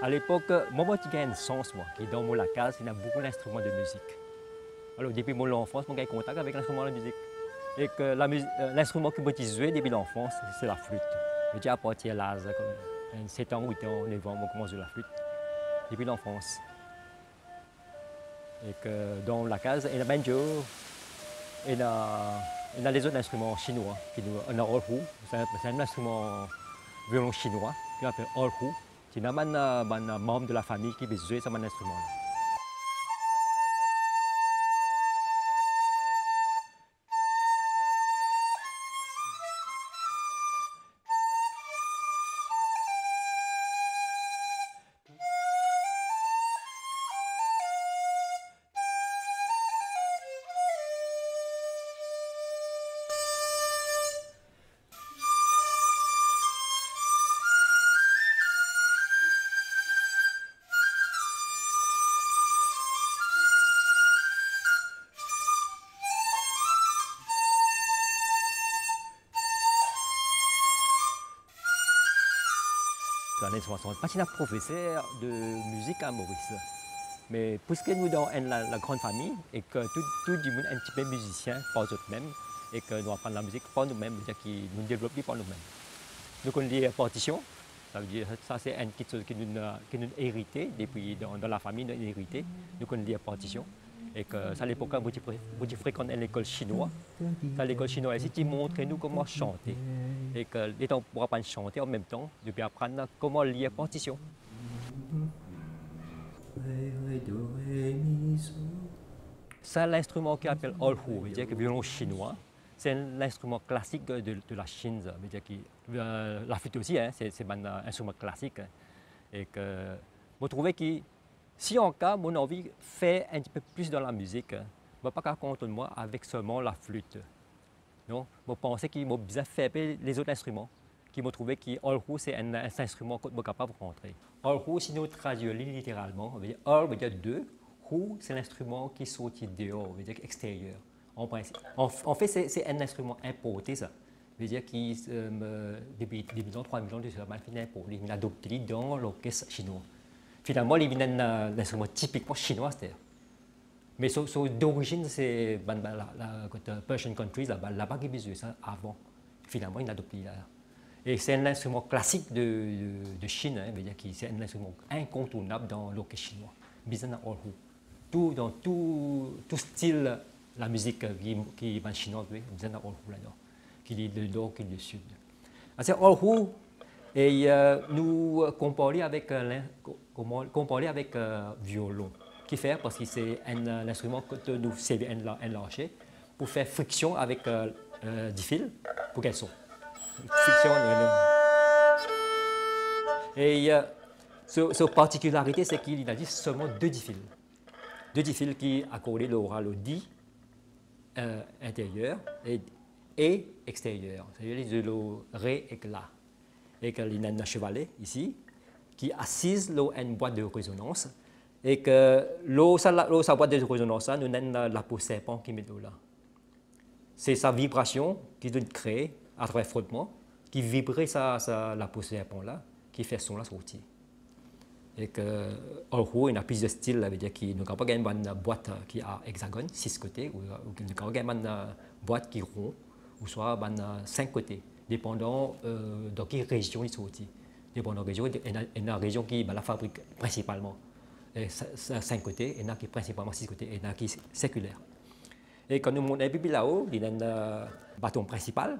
À l'époque, moi, j'ai un sens, moi, qui est dans mon la case, il y a beaucoup d'instruments de musique. Alors, depuis mon enfance, j'ai contact avec l'instrument de musique. Et que l'instrument que j'ai joué depuis l'enfance, c'est la flûte. J'ai à partir de l'âge, comme 7 ans, 8 ans, 9 ans, on commence à jouer la flûte, depuis l'enfance. Et que dans la case, il y a le banjo, il y a les autres instruments chinois. On a Olhu, c'est un instrument violon chinois, qui s'appelle Olhu. C'est un membre de la famille qui peut jouer cet instrument. Dans les années 60, pas un professeur de musique à Maurice. Mais puisque nous sommes dans la grande famille et que tout le monde est un petit peu musicien par eux-mêmes et que nous apprenons la musique par nous-mêmes, c'est-à-dire que nous développons par nous-mêmes. Nous connaissons les partitions, ça veut dire ça c'est quelque chose que nous hérité depuis dans la famille, nous hérité. Nous connaissons les partitions. Et que ça à l'époque, je fréquente l'école chinoise. À l'école chinoise, ils montrent nous comment chanter. Et que les gens ne pourront pas chanter en même temps, depuis apprendre comment lire partition. C'est l'instrument qui s'appelle Olhu, c'est-à-dire que le violon chinois. C'est l'instrument classique de la Chine. C'est-à-dire que, la flûte aussi, hein, c'est un instrument classique. Et que je trouvais que si en cas, mon envie de faire un petit peu plus dans la musique, je ne vais pas contre moi avec seulement la flûte. Non, je pensais qu'il m'a bien fait les autres instruments. Qui m'a trouvé que Olhu, c'est un instrument que je suis capable de rentrer. Olhu, si nous traduisons littéralement, Ol veut dire deux, Hu, c'est l'instrument qui sortit dehors, veut dire extérieur. En fait, c'est un instrument importé, ça. Veut dire qu'il, depuis 3 millions de ans, il a importé, il a adopté dans l'orchestre chinois. Finalement, il vient d'un instrument typiquement chinois, c'est-à-dire. Mais d'origine, c'est la Persian countries, là-bas qui besoin ça avant. Finalement, il a adopté là. Et c'est un instrument classique de Chine, hein, c'est un instrument incontournable dans l'orchestre chinois. Bizana Olhu. Dans tout style, la musique qui est chinoise, Bizana Olhu là-dedans, qui est de nord, qui est du sud. C'est Olhu, et nous comparons avec violon. Qui fait parce que c'est un instrument que nous servons un lancer pour faire friction avec des fils pour qu'elles sont. Friction. Et sa particularité, c'est qu'il a dit seulement deux fils. Deux fils qui accordent le di intérieur et extérieur. C'est-à-dire le ré et la. Et qu'il y a un chevalet ici qui assise une boîte de résonance. Et que sa boîte de résonance, nous avons la peau serpent qui met là. C'est sa vibration qui doit créer à travers le frottement, qui vibrait la peau serpent là, qui fait son là sortir. Et que, en gros, il y a plusieurs styles, c'est-à-dire qu'il n'y a pas une boîte qui a hexagone, 6 côtés, ou il n'y a pas une boîte qui est rond, ou soit 5 côtés, dépendant de quelle région il sortit. Dépendant de la région, il y a une région qui la fabrique principalement. 5 côtés, il y en a qui principalement 6 côtés, et il y en a qui circulaire. Et quand nous montons là-haut, il y a un bâton principal,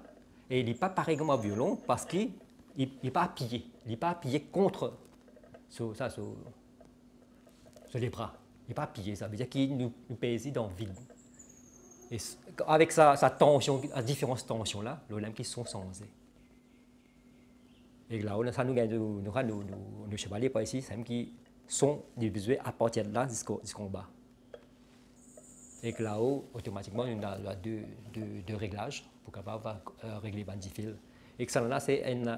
et il n'est pas pareil comme un violon parce qu'il n'est pas appuyé. Il n'est pas appuyé contre sur les bras. Il n'est pas appuyé, ça veut dire qu'il nous pèse dans le vide. Et avec sa tension, à différentes tensions là, les lames qui sont sensées. Et là, ça nous gagne, nous chevaliers par ici, c'est qui sont divisés à partir de là jusqu'en bas. Et que là-haut, automatiquement, on a deux réglages pour capable régler les fils. Et que ça là, c'est une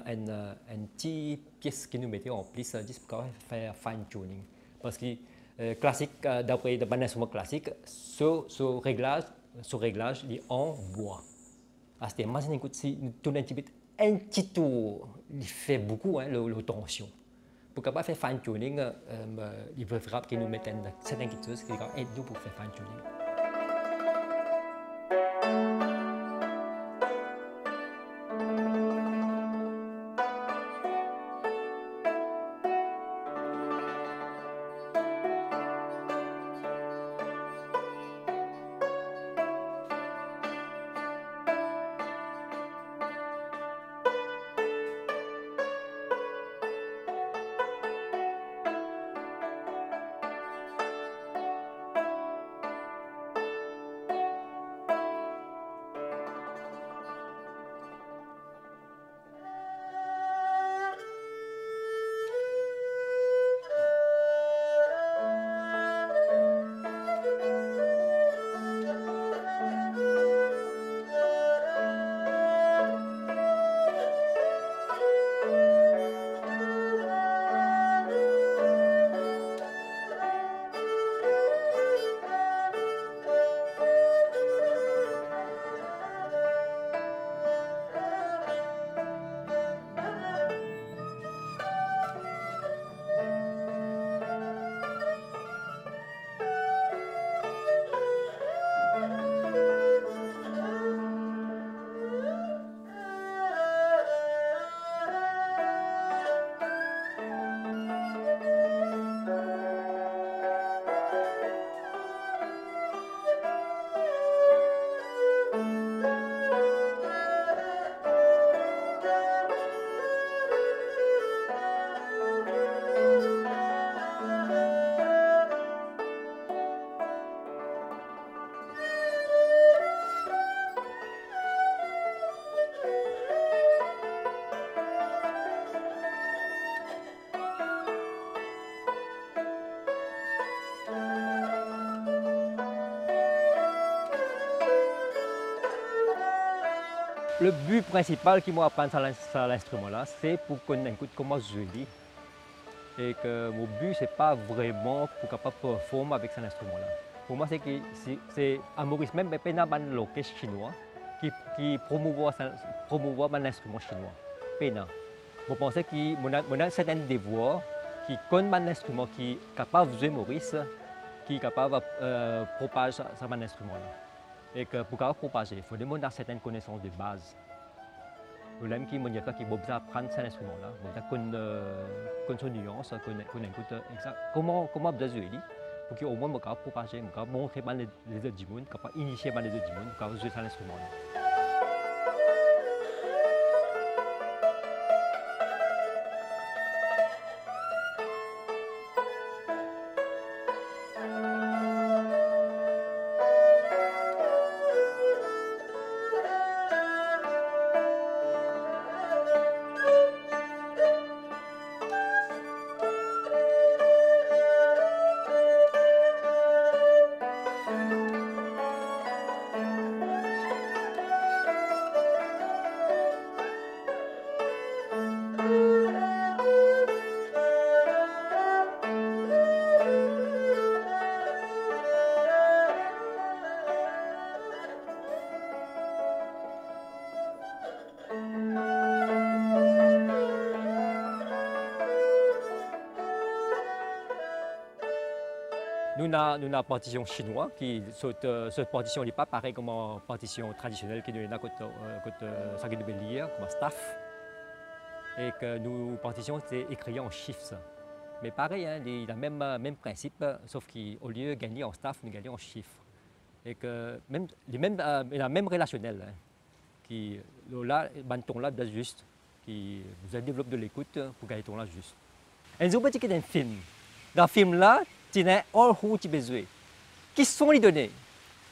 petite pièce que nous mettons en plus pour faire fine tuning. Parce que classique, d'après le instrument classique, ce réglage il est en bois. C'est imagine si nous tournons un petit tour, il fait beaucoup la tension. pour capable faire fine tuning, il faudra que nous mettions certaines choses qui aident nous pour faire fine tuning. Le but principal qui m'a appris sur l'instrument-là, c'est pour qu'on écoute comment je lis. Et que mon but, ce n'est pas vraiment pour capable performer avec cet instrument-là. Pour moi, c'est à Maurice même, mais pas un orchestre chinois qui promouvoit un instrument chinois. Pena. Je pense qu'il y a certains devoirs qui connaissent un instrument qui est capable de jouer Maurice, qui est capable de propager cet instrument-là. Et que pour propager, il faut demander certaines connaissances de base. Le même qui m'a qui besoin apprendre cet instrument-là, qu'on son nuance, qu'on écoute exact comment besoin jouer pour qu'au moins capable propager, capable montrer les autres du monde, capable initier les autres du monde, capable jouer cet instrument-là. Nous avons une partition chinoise, cette partition n'est pas pareille comme une partition traditionnelle qui est côté Saguenay de Bélier, comme staff. Et que nos partitions c'est écrit en chiffres. Mais pareil, hein, il a le même principe, sauf qu'au lieu de gagner en staff, nous gagnons en chiffres. Et que la même relationnel, hein, qui là, le ton là de juste, qui vous avez développé de l'écoute pour gagner ton là juste. Et nous avons dit qu'il y a un film. Dans le film là, il y a un rôle qui besoin. Qui sont les données?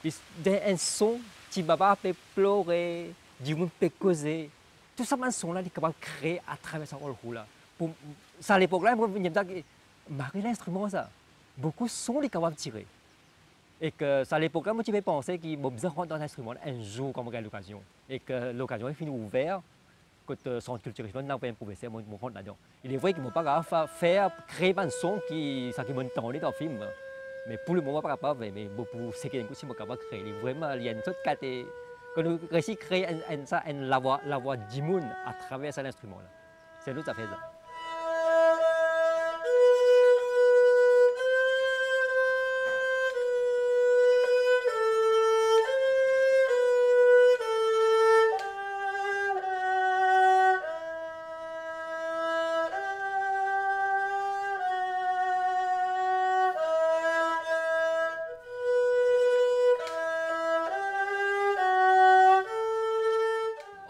Il y a un son qui va pleurer, du monde peut causer. Tout ça, un son là, il est capable de créer à travers ce rôle-là. Ça, à l'époque là, je me disais, Marie l'instrument, ça. Beaucoup de sons, il est capable de tirer. Et que ça, à l'époque là, moi, je pensais qu'il m'a besoin de rentrer dans l'instrument un jour, comme l'occasion. Et que l'occasion est finie ouverte. Quand centre culturel, je n'ai pas un professeur, moi, je rentre là-dedans. Il est vrai qu'il ne m'a pas capable faire créer un son qui m'a entendu dans le film. Mais pour le moment, pas capable. Mais pour ce qui est aussi, je suis capable de créer. Vraiment, il y a une autre catégorie. Quand nous réussissons à créer la voix du monde à travers cet instrument-là. C'est nous qui fait ça.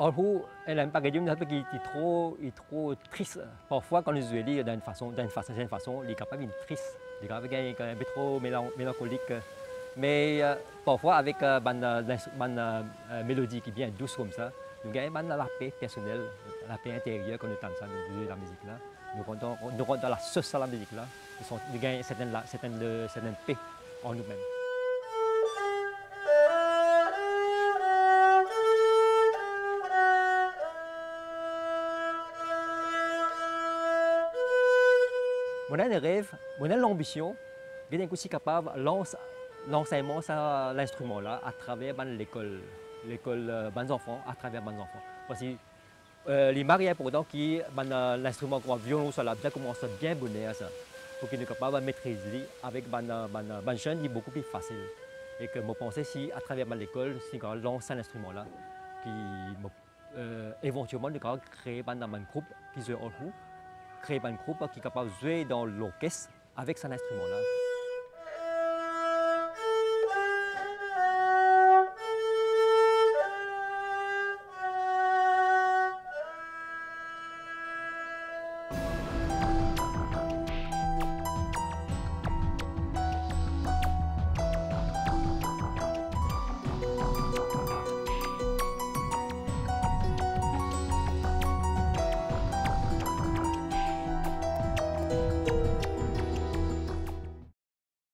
Orhu, elle aime pas que Dieu, parce qu'il est trop triste. Parfois, quand nous jouons d'une certaine façon, il est capable d'être triste. Il est capable d'être un peu trop mélancolique. Mais parfois, avec une mélodie qui est bien douce comme ça, nous gagnons la paix personnelle, la paix intérieure quand nous dansons la musique là. Nous rentrons dans la sauce à la musique là. Nous gagnons une certaine paix en nous-mêmes. Mon a un rêve, mon a l'ambition d'être aussi capable l'enseignement de l'instrument là à travers l'école des enfants, à travers les enfants. Parce que les mariés pourtant qui l'instrument comme violon ça là bien commence bien bonheur ça pour qu'ils soient capables de maîtriser avec ban jeune c'est beaucoup plus facile et que je pensais si à travers l'école si on lance un instrument là qui éventuellement nous créer un groupe qui joue au créer un groupe qui est capable de jouer dans l'orchestre avec cet instrument là.